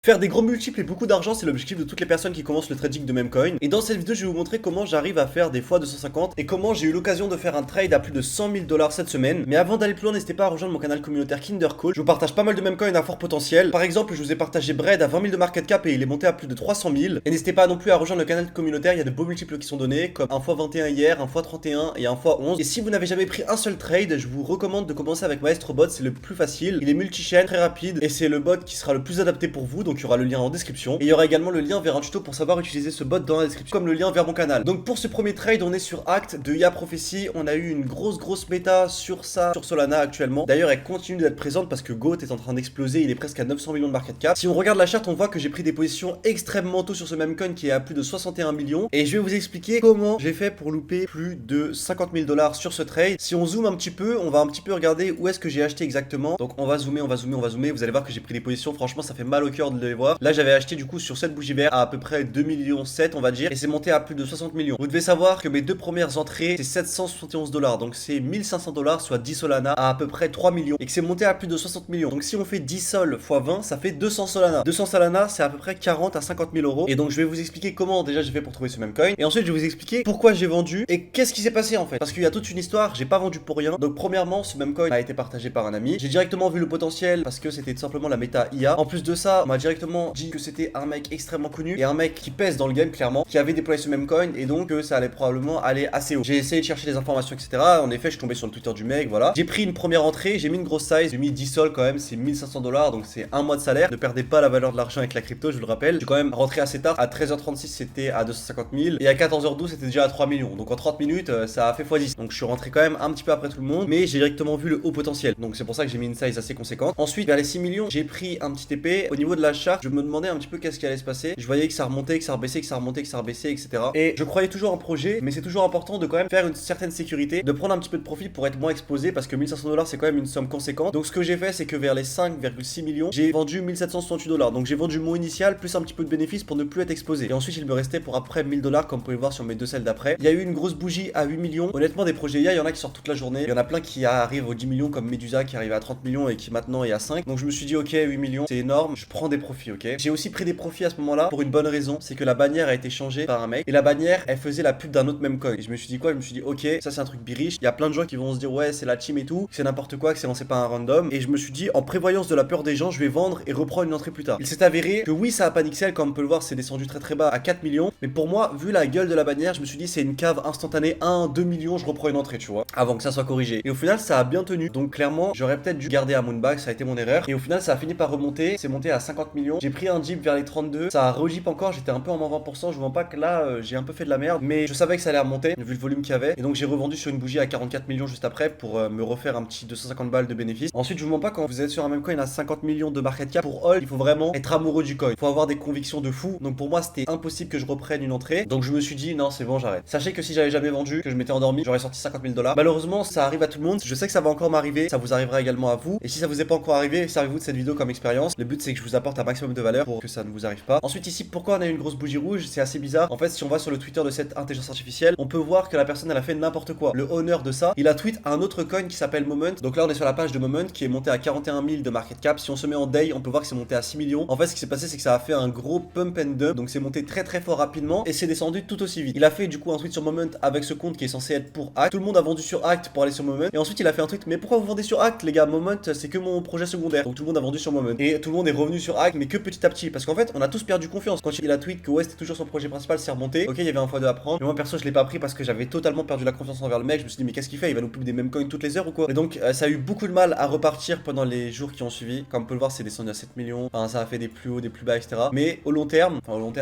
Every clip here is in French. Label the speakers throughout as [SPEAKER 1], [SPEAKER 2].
[SPEAKER 1] Faire des gros multiples et beaucoup d'argent, c'est l'objectif de toutes les personnes qui commencent le trading de Memecoin. Et dans cette vidéo, je vais vous montrer comment j'arrive à faire des fois 250 et comment j'ai eu l'occasion de faire un trade à plus de 100 000 $ cette semaine. Mais avant d'aller plus loin, n'hésitez pas à rejoindre mon canal communautaire KinderCoach. Je vous partage pas mal de Memecoin à fort potentiel. Par exemple, je vous ai partagé Bread à 20 000 de market cap et il est monté à plus de 300 000. Et n'hésitez pas non plus à rejoindre le canal communautaire, il y a de beaux multiples qui sont donnés, comme 1x21 hier, 1x31 et 1x11. Et si vous n'avez jamais pris un seul trade, je vous recommande de commencer avec MaestroBot, c'est le plus facile. Il est multi-chaîne, très rapide et c'est le bot qui sera le plus adapté pour vous, donc il y aura le lien en description. Et il y aura également le lien vers un tuto pour savoir utiliser ce bot dans la description, comme le lien vers mon canal. Donc pour ce premier trade, on est sur Act de IA Prophecy. On a eu une grosse méta sur ça, sur Solana actuellement. D'ailleurs, elle continue d'être présente parce que GOAT est en train d'exploser. Il est presque à 900 millions de market cap. Si on regarde la charte, on voit que j'ai pris des positions extrêmement tôt sur ce même coin qui est à plus de 61 millions. Et je vais vous expliquer comment j'ai fait pour louper plus de 50 000 $ sur ce trade. Si on zoome un petit peu, on va un petit peu regarder où est-ce que j'ai acheté exactement. Donc on va zoomer. Vous allez voir que j'ai pris des positions. Franchement, ça fait mal au cœur de les voir. Là, j'avais acheté du coup sur cette bougie verte à peu près 2,7 millions on va dire, et c'est monté à plus de 60 millions. Vous devez savoir que mes deux premières entrées c'est 771 $, donc c'est 1500 $, soit 10 Solana à peu près 3 millions, et que c'est monté à plus de 60 millions. Donc si on fait 10 Sol x 20, ça fait 200 Solana. 200 Solana, c'est à peu près 40 à 50 000 euros. Et donc je vais vous expliquer comment déjà j'ai fait pour trouver ce même coin, et ensuite je vais vous expliquer pourquoi j'ai vendu et qu'est-ce qui s'est passé en fait. Parce qu'il y a toute une histoire, j'ai pas vendu pour rien. Donc premièrement, ce même coin a été partagé par un ami. J'ai directement vu le potentiel parce que c'était tout simplement la méta IA. En plus de ça, on m'a directement dit que c'était un mec extrêmement connu et un mec qui pèse dans le game clairement, qui avait déployé ce même coin et donc ça allait probablement aller assez haut. J'ai essayé de chercher des informations, etc. En effet, je suis tombé sur le Twitter du mec, voilà. J'ai pris une première entrée, j'ai mis une grosse size, j'ai mis 10 sols quand même, c'est 1500 $, donc c'est un mois de salaire. Ne perdez pas la valeur de l'argent avec la crypto, je vous le rappelle. J'ai quand même rentré assez tard, à 13h36 c'était à 250 000 et à 14h12 c'était déjà à 3 millions. Donc en 30 minutes ça a fait x10. Donc je suis rentré quand même un petit peu après tout le monde, mais j'ai directement vu le haut potentiel. Donc c'est pour ça que j'ai mis une size assez conséquente. Ensuite, vers les 6 millions, j'ai pris un petit TP. Au niveau de la charte, je me demandais un petit peu qu'est-ce qui allait se passer. Je voyais que ça remontait, que ça rebaissait, que ça remontait, que ça rebaissait, etc. Et je croyais toujours en projet, mais c'est toujours important de quand même faire une certaine sécurité, de prendre un petit peu de profit pour être moins exposé, parce que 1500 $ c'est quand même une somme conséquente. Donc ce que j'ai fait, c'est que vers les 5,6 millions, j'ai vendu 1768 $. Donc j'ai vendu mon initial plus un petit peu de bénéfice pour ne plus être exposé. Et ensuite, il me restait pour après 1000 $, comme vous pouvez voir sur mes deux celles d'après. Il y a eu une grosse bougie à 8 millions. Honnêtement, des projets IA, il y en a qui sortent toute la journée. Il y en a plein qui arrivent aux 10 millions, comme Medusa qui arrive à 30 millions et qui maintenant est à 5. Donc je me suis dit, ok, 8 millions, c'est énorme, je prends des profits, ok. J'ai aussi pris des profits à ce moment-là pour une bonne raison, c'est que la bannière a été changée par un mec et la bannière elle faisait la pub d'un autre même coin. Et je me suis dit quoi? Je me suis dit ok, ça c'est un truc biriche. Il y a plein de gens qui vont se dire ouais, c'est la team et tout, c'est n'importe quoi, que c'est lancé par un random. Et je me suis dit en prévoyance de la peur des gens, je vais vendre et reprendre une entrée plus tard. Il s'est avéré que oui, ça a paniqué, comme on peut le voir, c'est descendu très bas à 4 millions. Mais pour moi, vu la gueule de la bannière, je me suis dit c'est une cave instantanée, 1, 2 millions, je reprends une entrée, tu vois, avant que ça soit corrigé. Et au final, ça a bien tenu. Donc clairement, j'aurais peut-être dû garder à Moonbag, ça a été mon erreur. Et au final, ça a fini par remonter, c'est monté à 50 millions. J'ai pris un jeep vers les 32, ça a re-jeep encore, j'étais un peu en moins 20%, je vois pas que là, j'ai un peu fait de la merde, mais je savais que ça allait remonter vu le volume qu'il y avait. Et donc j'ai revendu sur une bougie à 44 millions juste après pour me refaire un petit 250 balles de bénéfice. Ensuite, je vous mens pas, quand vous êtes sur un même coin à 50 millions de market cap pour hold, il faut vraiment être amoureux du coin. Il faut avoir des convictions de fou. Donc pour moi, c'était impossible que je reprenne une entrée. Donc je me suis dit non, c'est bon, j'arrête. Sachez que si j'avais jamais vendu, que je m'étais endormi, j'aurais sorti 50 000 $. Malheureusement, ça arrive à tout le monde. Je sais que ça va encore m'arriver, ça vous arrivera également à vous. Et si ça vous est pas encore arrivé, servez-vous de cette vidéo comme expérience. Le but c'est que je vous apporte un maximum de valeur pour que ça ne vous arrive pas. Ensuite ici, pourquoi on a une grosse bougie rouge? C'est assez bizarre. En fait, si on va sur le Twitter de cette intelligence artificielle, on peut voir que la personne elle a fait n'importe quoi. Le owner de ça, il a tweet un autre coin qui s'appelle Moment. Donc là on est sur la page de Moment qui est monté à 41 000 de market cap. Si on se met en day, on peut voir que c'est monté à 6 millions. En fait, ce qui s'est passé, c'est que ça a fait un gros pump and dump. Donc c'est monté très fort rapidement et c'est descendu tout aussi vite. Il a fait du coup un tweet sur Moment avec ce compte qui est censé être pour Act. Tout le monde a vendu sur Act pour aller sur Moment. Et ensuite il a fait un tweet, mais pourquoi vous vendez sur Act les gars? Moment c'est que mon projet secondaire. Donc tout le monde a vendu sur Moment. Et tout le monde est revenu sur Act, mais que petit à petit. Parce qu'en fait, on a tous perdu confiance. Quand il a tweet que ouais, c'était toujours son projet principal, c'est remonté. Ok, il y avait un x2 à prendre. Mais moi perso, je l'ai pas pris parce que j'avais totalement perdu la confiance envers le mec. Je me suis dit, mais qu'est-ce qu'il fait? Il va nous pub des mêmes coins toutes les heures ou quoi? Et donc, ça a eu beaucoup de mal à repartir pendant les jours qui ont suivi. Comme on peut le voir, c'est descendu à 7 millions. Enfin, ça a fait des plus hauts, des plus bas, etc. Mais au long terme,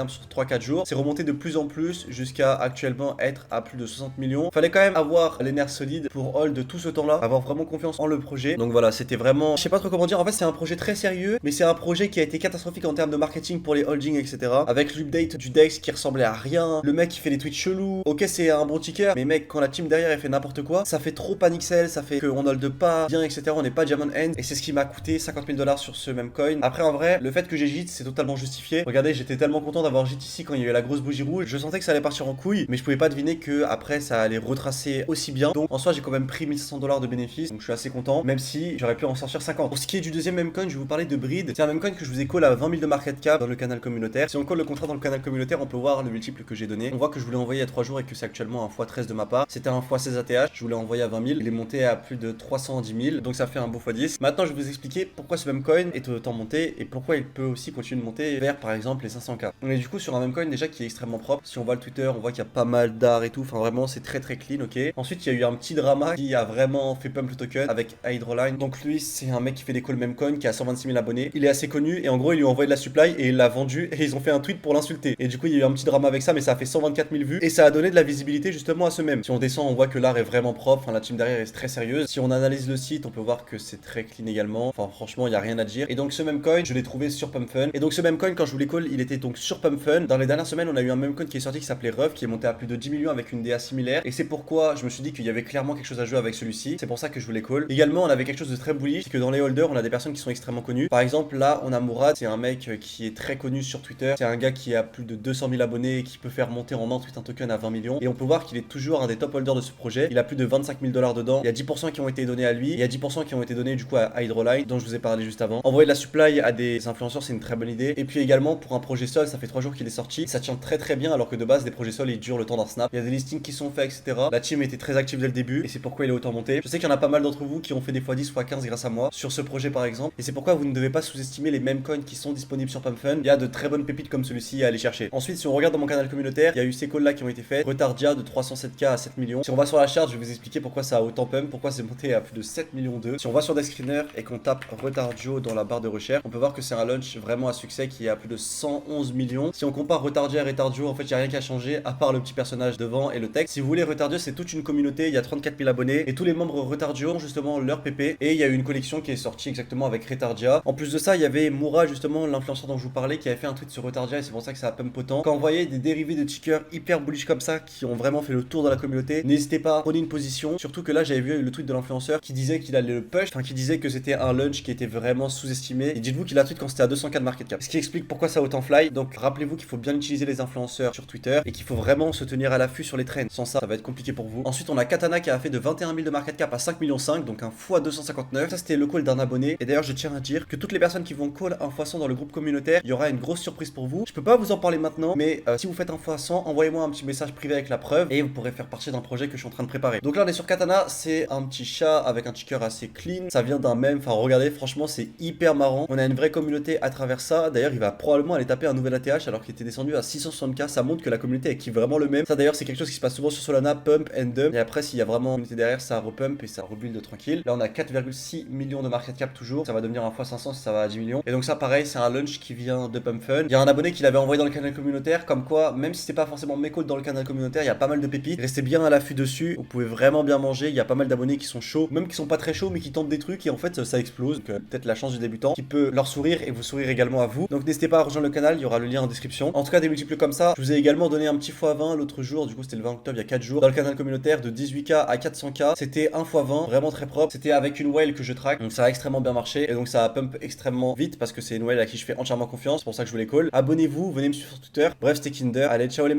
[SPEAKER 1] sur 3-4 jours, c'est remonté de plus en plus jusqu'à actuellement être à plus de 60 millions. Fallait quand même avoir les nerfs solides pour hold tout ce temps-là, avoir vraiment confiance en le projet. Donc voilà, c'était vraiment, je sais pas trop comment dire. En fait, c'est un projet très sérieux, mais c'est un projet qui a été catastrophique en termes de marketing pour les holdings, etc. Avec l'update du DEX qui ressemblait à rien. Le mec qui fait des tweets chelous. Ok, c'est un bon ticker, mais mec, quand la team derrière elle fait n'importe quoi, ça fait trop panic-sell, ça fait qu'on hold pas bien, etc. On n'est pas diamond end. Et c'est ce qui m'a coûté 50 000 $ sur ce même coin. Après, en vrai, le fait que j'ai JIT, c'est totalement justifié. Regardez, j'étais tellement content d'avoir JIT ici quand il y a eu la grosse bougie rouge. Je sentais que ça allait partir en couille, mais je pouvais pas deviner que après ça allait retracer aussi bien. Donc en soi, j'ai quand même pris 1500 $ de bénéfice. Donc je suis assez content, même si j'aurais pu en sortir 50. Pour ce qui est du deuxième meme coin, je vais vous parler de Breed. C'est un meme coin que je vous ai call à 20 000 de market cap dans le canal communautaire. Si on call le contrat dans le canal communautaire, on peut voir le multiple que j'ai donné. On voit que je voulais envoyer il y a 3 jours et que c'est actuellement un x13 de ma part. C'était un x16 ATH, je voulais envoyer à 20 000. Il est monté à plus de 310 000, donc ça fait un beau x10. Maintenant, je vais vous expliquer pourquoi ce même coin est autant monté et pourquoi il peut aussi continuer de monter vers par exemple les 500K. On est du coup sur un même coin déjà qui est extrêmement propre. Si on voit le Twitter, on voit qu'il y a pas mal d'art et tout. Enfin, vraiment, c'est très clean, ok. Ensuite, il y a eu un petit drama qui a vraiment fait pump le token avec Hydroline. Donc, lui, c'est un mec qui fait des calls même coin qui a 126 000 abonnés. Il est assez connu et en gros, il lui a envoyé de la supply et il l'a vendu et ils ont fait un tweet pour l'insulter. Et du coup, il y a eu un petit drama avec ça, mais ça a fait 124 000 vues et ça a donné de la visibilité justement à ce même. Si on descend, on voit que l'art est vraiment propre. Enfin, la team derrière est très sérieuse. Si on analyse le site, on peut voir que c'est très clean également. Enfin, franchement, il y a rien à dire. Et donc, ce même coin, je l'ai trouvé sur Pump Fun. Et donc, ce même coin, quand je vous l'ai call, il était donc sur Pump Fun. Dans les dernières semaines, on a eu un même coin qui est sorti qui s'appelait Ruff, qui est monté à plus de 10 millions avec une DA similaire. Et c'est pourquoi je me suis dit qu'il y avait clairement quelque chose à jouer avec celui-ci. C'est pour ça que je voulais call. Également, on avait quelque chose de très bullish, c'est que dans les holders, on a des personnes qui sont extrêmement connues. Par exemple, là, on a Mourad, c'est un mec qui est très connu sur Twitter. C'est un gars qui a plus de 200 000 abonnés et qui peut faire monter en un tweet un token à 20 millions. Et on peut voir qu'il est toujours un des top holders de ce projet. Il a plus de 25 000 $ dedans. Il y a 10% qui ont été donnés à lui. Il y a 10% qui ont été donnés du coup à Hydroline, dont je vous ai parlé juste avant. Envoyer de la supply à des influenceurs, c'est une très bonne idée. Et puis également, pour un projet sol, ça fait 3 jours qu'il est sorti. Ça tient très bien, alors que de base, des projets sol, ils durent le temps d'un snap. Il y a des listings qui sont faits, etc. La team était très active dès le début et c'est pourquoi il est autant monté. Je sais qu'il y en a pas mal d'entre vous qui ont fait des x10, x15 grâce à moi sur ce projet par exemple. Et c'est pourquoi vous ne devez pas sous-estimer les mêmes coins qui sont disponibles sur Pump Fun. Il y a de très bonnes pépites comme celui-ci à aller chercher. Ensuite, si on regarde dans mon canal communautaire, il y a eu ces calls là qui ont été faits. Retardia de 307K à 7 millions. Si on va sur la charte, je vais vous expliquer pourquoi ça a autant pump, pourquoi c'est monté à plus de 7 millions d'eux. Si on va sur Descreener et qu'on tape Retardio dans la barre de recherche, on peut voir que c'est un launch vraiment à succès qui est à plus de 111 millions. Si on compare Retardia et Retardio, en fait, il n'y a rien qu'à changer à part le petit personnage devant et le texte. Si vous voulez, Retardio, c'est toute une communauté, il y a 34 000 abonnés et tous les membres Retardio ont justement leur PP et il y a eu une collection qui est sortie exactement avec Retardia. En plus de ça, il y avait Moura, justement, l'influenceur dont je vous parlais, qui avait fait un tweet sur Retardia et c'est pour ça que ça a pump autant. Quand vous voyez des dérivés de tickers hyper bullish comme ça qui ont vraiment fait le tour de la communauté, n'hésitez pas, prenez une position. Surtout que là, j'avais vu le tweet de l'influenceur qui disait qu'il allait le push, enfin qui disait que c'était un lunch qui était vraiment sous-estimé. Et dites-vous qu'il a tweet quand c'était à 200K de market cap. Ce qui explique pourquoi ça a autant fly. Donc rappelez-vous qu'il faut bien utiliser les influenceurs sur Twitter et qu'il faut vraiment se tenir à l'affût sur les trends. Sans ça, ça va être compliqué pour vous. Ensuite, on a Katana qui a fait de 21 000 de market cap à 5 millions 5, donc un x 259. Ça, c'était le call d'un abonné. Et d'ailleurs, je tiens à dire que toutes les personnes qui vont call un x 100 dans le groupe communautaire, il y aura une grosse surprise pour vous. Je peux pas vous en parler maintenant, mais si vous faites un x 100, envoyez-moi un petit message privé avec la preuve et vous pourrez faire partie d'un projet que je suis en train de préparer. Donc là, on est sur Katana, c'est un petit chat avec un ticker assez clean. Ça vient d'un mème. Enfin, regardez, franchement, c'est hyper marrant. On a une vraie communauté à travers ça. D'ailleurs, il va probablement aller taper un nouvel ATH alors qu'il était descendu à 660K. Ça montre que la communauté est qui vraiment le même. Ça, d'ailleurs, c'est quelque chose qui se passe souvent sur Solana, pump and dump. Et après, s'il y a vraiment une communauté derrière, ça repump et ça rebuild tranquille. Là, on a 4,6 millions de market cap toujours. Ça va devenir un x500 si ça va à 10 millions. Et donc, ça, pareil, c'est un launch qui vient de Pump Fun. Il y a un abonné qui l'avait envoyé dans le canal communautaire. Comme quoi, même si c'est pas forcément mes codes dans le canal communautaire, il y a pas mal de pépites. Restez bien à l'affût dessus. Vous pouvez vraiment bien manger. Il y a pas mal d'abonnés qui sont chauds, même qui sont pas très chauds, mais qui tentent des trucs et en fait, ça explose. Donc, peut-être la chance du débutant qui peut leur sourire et vous sourire également à vous. Donc, n'hésitez pas à rejoindre le canal. Il y aura le lien en description. En tout cas, des multiples comme ça. Je vous ai également donné un petit x20 l'autre jour. Du coup, c'était le 20 octobre, il y a 4 jours. Dans le canal communautaire de 18K à 400K. C'était un x20, vraiment très propre. C'était avec une whale que je traque. Donc, ça a extrêmement bien marché. Et donc, ça a pump extrêmement vite parce que c'est une whale à qui je fais entièrement confiance. C'est pour ça que je vous les call. Abonnez-vous, venez me suivre sur Twitter. Bref, c'était Kinder. Allez, ciao les mecs.